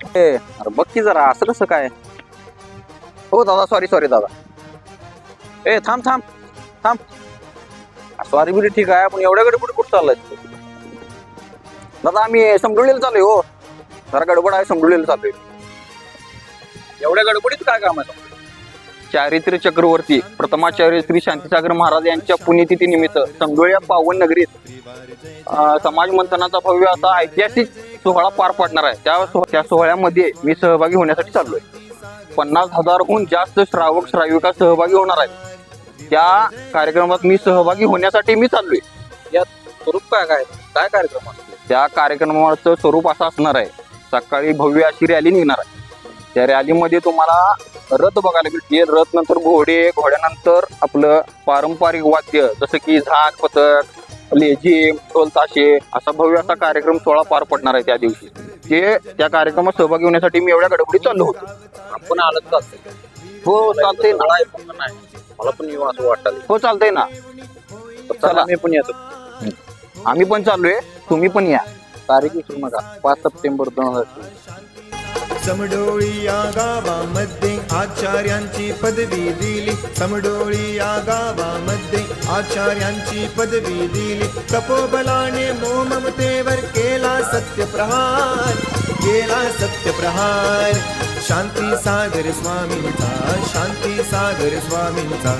अरे बघ की जरा असं कसं काय. हो दादा, सॉरी सॉरी दादा. थांब थांब थांब. सॉरी बिरी ठीक आहे, पण एवढ्या गडबड कुठं चाललाय दादा? आम्ही समडुळीला चाललोय हो. जरा गडबड आहे, समडुळीला चाललोय. एवढ्या गडबडीत काय काम आहे? चारित्र्य चक्रवर्ती प्रथमाचार्य श्री शांतीसागर महाराज यांच्या पुण्यतिथी निमित्त समडोळी या पावन नगरीत समाज मंथनाचा भव्य असा ऐतिहासिक सोहळा पार पडणार आहे. त्या सोहळ्यामध्ये मी सहभागी होण्यासाठी चाललोय. 50,000हून जास्त श्रावक श्राविका सहभागी होणार आहेत. त्या कार्यक्रमात मी सहभागी होण्यासाठी मी चाललोय. यात स्वरूप काय काय कार्यक्रम असतो? त्या कार्यक्रमाचं स्वरूप असं असणार आहे. सकाळी भव्य अशी रॅली निघणार आहे. त्या रॅलीमध्ये तुम्हाला रथ बघायला भेटतील. रथ नंतर घोडे, घोड्यानंतर आपलं पारंपरिक वाद्य जसं की झाक, पथक, लेझिम, ढोल ताशे असा भव्य असा कार्यक्रम सोहळा पार पडणार आहे त्या दिवशी. त्या कार्यक्रमात सहभागी होण्यासाठी मी एवढ्या गडबडीत चाललो होतो. आपण आलंच चालतंय? हो चालतंय ना. मला पण येऊ असं वाटतं. हो चालतंय ना. चला मी पण येतो. आम्ही पण चाललोय, तुम्ही पण या. तारीख विसरू नका, 5 सप्टेंबर 2024. समडोळी या गावामध्ये आचार्यांची पदवी दिली. समडोळी या गावामध्ये आचार्यांची पदवी दिली. तपोबलाने मोममतेवर केला सत्यप्रहार, केला सत्यप्रहार. शांती सागर स्वामींचा, शांती सागर स्वामींचा.